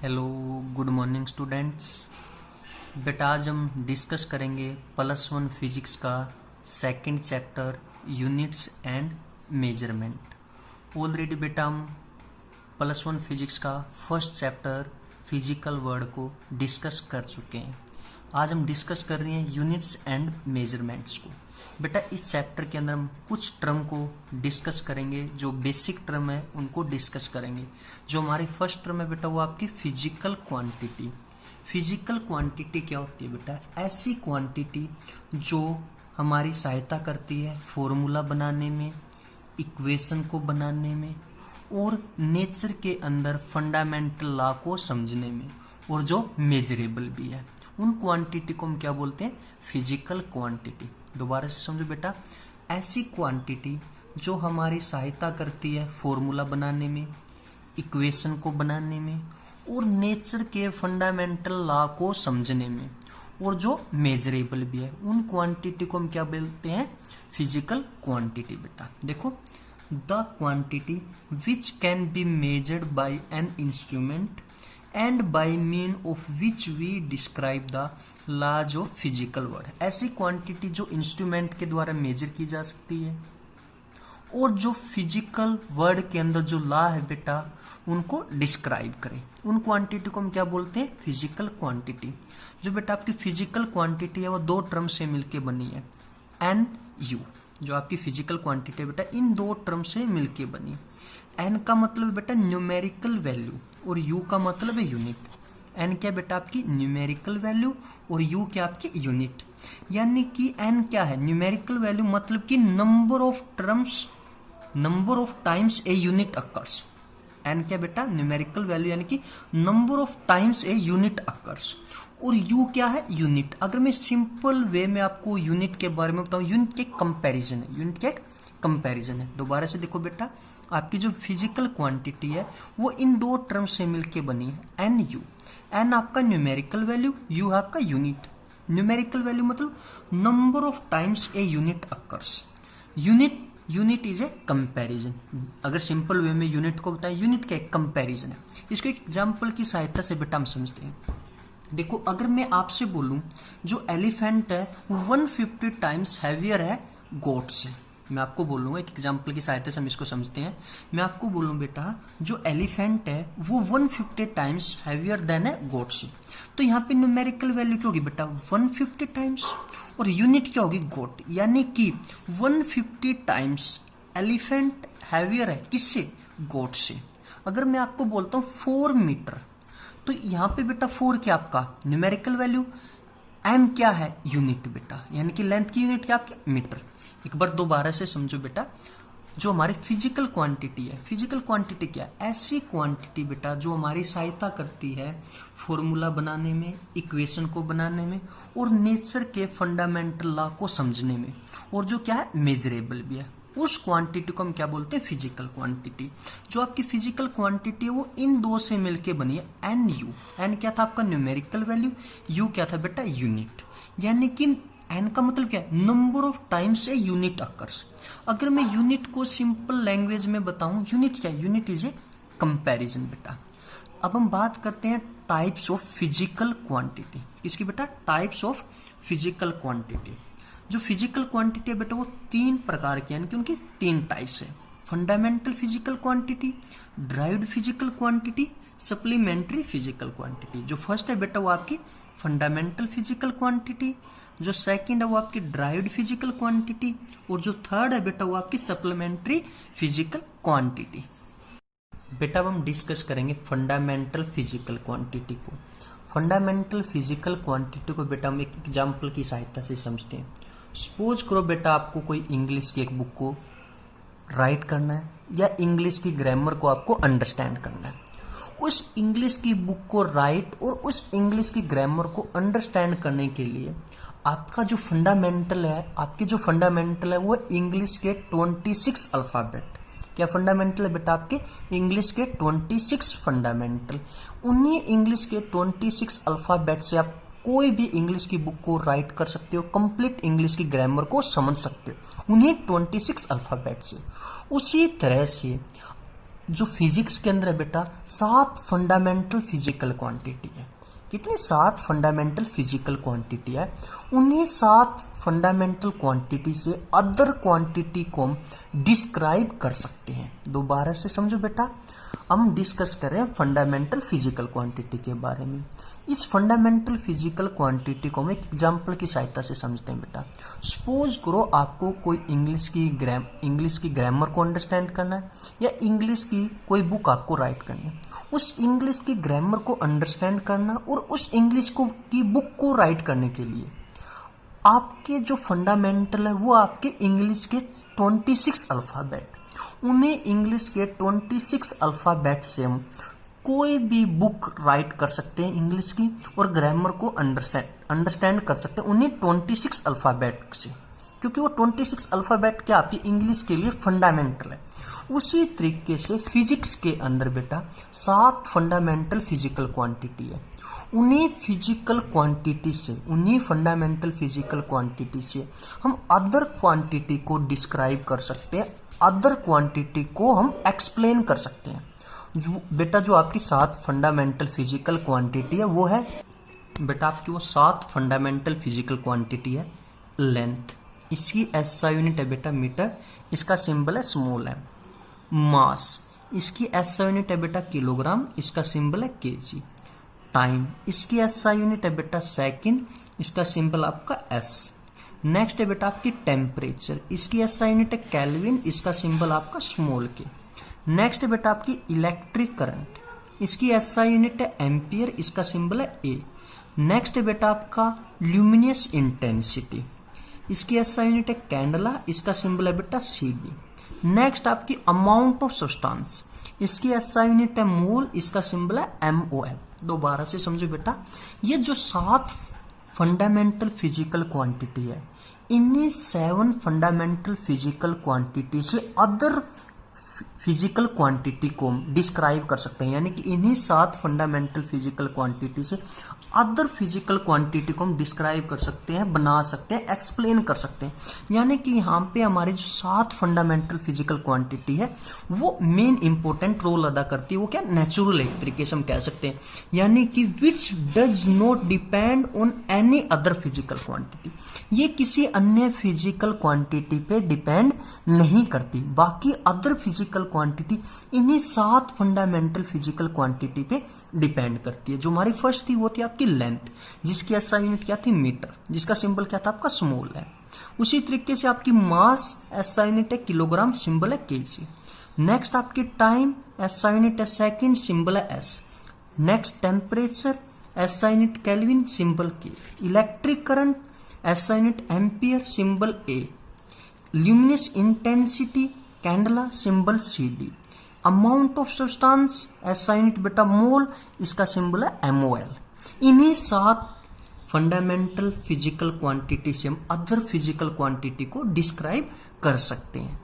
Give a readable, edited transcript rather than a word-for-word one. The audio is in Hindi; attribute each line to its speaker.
Speaker 1: Hello, good morning students. बेटा आज हम डिस्कस करेंगे +1 फिजिक्स का second chapter units and measurement. Already बेटा हम +1 फिजिक्स का फर्स्ट चैप्टर फिजिकल वर्ड को डिस्कस कर चुके हैं। आज हम डिस्कस कर रहे हैं यूनिट्स एंड मेजरमेंट्स को। बेटा इस चैप्टर के अंदर हम कुछ टर्म को डिस्कस करेंगे, जो बेसिक टर्म है उनको डिस्कस करेंगे। जो हमारी फर्स्ट टर्म है बेटा वो आपकी फिजिकल क्वांटिटी। फिजिकल क्वांटिटी क्या होती है बेटा? ऐसी क्वांटिटी जो हमारी सहायता करती है फॉर्मूला बनाने में, इक्वेशन को बनाने में और नेचर के अंदर फंडामेंटल लॉ को समझने में, और जो मेजरेबल भी है। उन क्वांटिटी को हम क्या बोलते हैं? Physical quantity. दोबारा से समझो बेटा, ऐसी क्वांटिटी जो हमारी सहायता करती है फॉर्मूला बनाने में, इक्वेशन को बनाने में और नेचर के फंडामेंटल लॉ को समझने में, और जो मेजरेबल भी है, उन क्वांटिटी को हम क्या बोलते हैं? Physical quantity. बेटा देखो, the quantity which can be measured by an instrument and by mean of which we describe the laws of physical word. ऐसी क्वांटिटी जो इंस्ट्रूमेंट के द्वारा मेजर की जा सकती है और जो फिजिकल वर्ड के अंदर जो लॉ है बेटा उनको डिस्क्राइब करें, उन क्वांटिटी को हम क्या बोलते हैं? Physical quantity. जो बेटा आपकी फिजिकल क्वांटिटी है वो दो टर्म से मिलके बनी है, एन यू। जो आपकी फिजिकल क्वांटिटी है बेटा इन दो टर्म से मिलके बनी। एन का मतलब है बेटा न्यूमेरिकल वैल्यू और यू का मतलब है यूनिट। एन क्या बेटा? आपकी न्यूमेरिकल वैल्यू और यू क्या? आपकी यूनिट। यानी कि एन क्या है? न्यूमेरिकल वैल्यू मतलब कि number of terms, number of times a unit occurs. N क्या बेटा? न्यूमेरिकल वैल्यू यानी कि number of times a unit occurs. और यू क्या है? यूनिट। अगर मैं सिंपल वे में आपको यूनिट के बारे में बताऊं, यूनिट के कंपैरिजन है, यूनिट क्या कंपैरिजन है। दोबारा से देखो बेटा, आपकी जो फिजिकल क्वांटिटी है वो इन दो टर्म से मिलके बनी है, एन यू। एन आपका न्यूमेरिकल वैल्यू, यू आपका यूनिट। न्यूमेरिकल वैल्यू मतलब number of times a unit occurs. Unit is a comparison. अगर सिंपल वे में यूनिट को बताएं, यूनिट क्या? कंपैरिजन है। इसको एक एग्जांपल की सहायता से बेटा हम समझते हैं। देखो, अगर मैं आपसे बोलूं जो एलिफेंट है वो 150 टाइम्स हैवियर है गोट से। मैं आपको बोलूंगा, एक एग्जांपल की सहायता से हम इसको समझते हैं। मैं आपको बोलूं बेटा जो एलिफेंट है वो 150 टाइम्स हैवियर देन है गोट से। तो यहाँ पे न्यूमेरिकल वैल्यू क्या होगी बेटा? 150 टाइम्स। और यूनिट क्या होगी? गोट। यानी कि 150 टाइम्स एलिफेंट हैवियर है किससे? गोट से। अगर मैं आपको बोलता हूँ 4 मीटर, तो यहाँ पे बेटा 4 क्या आपका न्यूमेरिकल वैल्यू, एम क्या है? यूनिट बेटा। यानी कि लेंथ की यूनिट क्या आपकी? मीटर। एक बार दोबारा से समझो बेटा, जो हमारी फिजिकल क्वांटिटी है, फिजिकल क्वांटिटी क्या है? ऐसी क्वांटिटी बेटा जो हमारी सहायता करती है फॉर्मूला बनाने में, इक्वेशन को बनाने में और नेचर के फंडामेंटल लॉ को समझने में, और जो क्या है? मेजरेबल भी है। उस क्वांटिटी को हम क्या बोलते हैं? Physical quantity. जो आपकी फिजिकल क्वांटिटी है वो इन दो से मिलके बनी है, एन यू। एन क्या था आपका? Numerical value. यू क्या था बेटा? यूनिट। यानी कि एन का मतलब क्या है? Number of times a unit occurs. अगर मैं यूनिट को सिंपल लैंग्वेज में बताऊं, यूनिट क्या है? यूनिट इज ए कंपैरिजन बेटा। अब हम बात करते हैं टाइप्स ऑफ फिजिकल क्वांटिटी। किसकी बेटा? Types of physical quantity. जो फिजिकल क्वांटिटी है बेटा वो 3 प्रकार की, यानी कि उनकी 3 टाइप्स है। Fundamental physical quantity, derived physical quantity, supplementary physical quantity. जो फर्स्ट है बेटा वो आपकी फंडामेंटल फिजिकल क्वांटिटी, जो सेकंड है वो आपकी ड्राइव्ड फिजिकल क्वांटिटी, और जो थर्ड है बेटा वो आपकी सप्लीमेंट्री फिजिकल क्वांटिटी। बेटा अब हम डिस्कस करेंगे फंडामेंटल फिजिकल क्वांटिटी को। फंडामेंटल फिजिकल क्वांटिटी को बेटा हम एक एग्जांपल की सहायता से समझते हैं। सपोज करो बेटा आपको कोई इंग्लिश की एक बुक को राइट करना है या इंग्लिश की ग्रामर को आपको अंडरस्टैंड करना है। उस इंग्लिश की बुक को राइट और उस इंग्लिश की ग्रामर को अंडरस्टैंड करने के लिए आपका जो फंडामेंटल है, आपके जो फंडामेंटल है वो इंग्लिश के 26 अल्फाबेट। क्या फंडामेंटल है बेटा? आपके इंग्लिश के 26 फंडामेंटल। उन्हीं इंग्लिश के 26 अल्फाबेट से आप कोई भी इंग्लिश की बुक को राइट कर सकते हो, कंप्लीट इंग्लिश की ग्रामर को समझ सकते हो उन्हीं 26 अल्फाबेट से। उसी तरह से जो फिजिक्स के अंदर है बेटा 7 फंडामेंटल फिजिकल क्वांटिटी है। कितने? 7 फंडामेंटल फिजिकल क्वांटिटी है। उन्हीं 7 फंडामेंटल क्वांटिटी से अदर क्वांटिटी को हम डिस्क्राइब कर सकते हैं। दोबारा से समझो बेटा, हम डिस्कस कर रहे हैं फंडामेंटल फिजिकल क्वांटिटी के बारे में। इस फंडामेंटल फिजिकल क्वांटिटी को हम एक एग्जांपल की सहायता से समझते हैं बेटा। सपोज करो आपको कोई इंग्लिश की ग्रामर को अंडरस्टैंड करना है, या इंग्लिश की कोई बुक आपको राइट करनी है। उस इंग्लिश की ग्रामर को अंडरस्टैंड करना और उस इंग्लिश की बुक को राइट करने के लिए आपके जो फंडामेंटल है वो आपके इंग्लिश के 26 अल्फ़ाबेट, उन्हें इंग्लिश के 26 अल्फ़ाबेट से हम कोई भी बुक राइट कर सकते हैं इंग्लिश की, और ग्रामर को अंडरस्टैंड कर सकते हैं उन्हीं 26 अल्फ़ाबेट से, क्योंकि वो 26 अल्फ़ाबेट क्या आपकी इंग्लिश के लिए फंडामेंटल है। उसी तरीके से फिजिक्स के अंदर बेटा 7 फंडामेंटल फिजिकल क्वांटिटी है। उन्हीं फंडामेंटल फिजिकल क्वांटिटी से हम अदर क्वांटिटी को डिस्क्राइब कर सकते हैं, अदर क्वांटिटी को हम एक्सप्लेन कर सकते हैं। जो आपकी 7 फंडामेंटल फिजिकल क्वांटिटी है वो है बेटा आपकी वो 7 फंडामेंटल फिजिकल क्वांटिटी है। लेंथ, इसकी SI यूनिट है बेटा मीटर, इसका सिंबल है स्मॉल m। मास, इसकी SI यूनिट है बेटा किलोग्राम, इसका सिंबल है kg। टाइम, इसकी SI यूनिट है बेटा सेकंड, इसका सिंबल आपका S। नेक्स्ट है बेटा आपकी टेम्परेचर, इसकी SI यूनिट है केल्विन, इसका सिंबल आपका स्मॉल k। नेक्स्ट है बेटा आपकी इलेक्ट्रिक करंट, इसकी SI यूनिट है एम्पियर, इसका सिंबल है A। नेक्स्ट है बेटा आपका ल्यूमिनस इंटेंसिटी, इसकी SI यूनिट है कैंडला, इसका सिंबल है बेटा CD। नेक्स्ट आपकी अमाउंट ऑफ सब्सटेंस, इसकी SI यूनिट है मोल, इसका सिंबल है MOL। दोबारा से समझो बेटा, ये जो 7 फंडामेंटल फिजिकल क्वांटिटी है, इन्हीं 7 फंडामेंटल फिजिकल क्वांटिटी से अदर फिजिकल क्वांटिटी को डिस्क्राइब कर सकते हैं। यानी कि इन्हीं 7 फंडामेंटल फिजिकल क्वांटिटी से अदर फिजिकल क्वांटिटी को हम डिस्क्राइब कर सकते हैं, बना सकते हैं, एक्सप्लेन कर सकते हैं। यानी कि यहाँ पे हमारी जो 7 फंडामेंटल फिजिकल क्वांटिटी है वो मेन इंपॉर्टेंट रोल अदा करती है। वो क्या? नेचुरल एक तरीके से हम कह सकते हैं, यानी कि which does not depend on any other physical quantity. ये किसी अन्य फिजिकल क्वांटिटी पे डिपेंड नहीं करती। बाकी अदर फिजिकल क्वांटिटी इन्हीं 7 फंडामेंटल फिजिकल क्वांटिटी पे डिपेंड करती है। जो हमारी फर्स्ट थी वो थी आपकी लेंथ, जिसकी SI यूनिट क्या थी मीटर, जिसका सिंबल क्या था आपका स्मॉल है। उसी तरीके से आपकी मास SI यूनिट है किलोग्राम, सिंबल है kg। नेक्स्ट आपकी टाइम SI यूनिट है सेकंड, सिंबल है S। Next temperature SI unit kelvin, symbol K। Electric current SI unit ampere, symbol A। Luminous intensity candela, symbol CD। Amount of substance SI unit बेटा मोल, इसका सिंबल है MOL। इन्हीं 7 फंडामेंटल फिजिकल क्वांटिटी से हम अदर फिजिकल क्वांटिटी को डिस्क्राइब कर सकते हैं।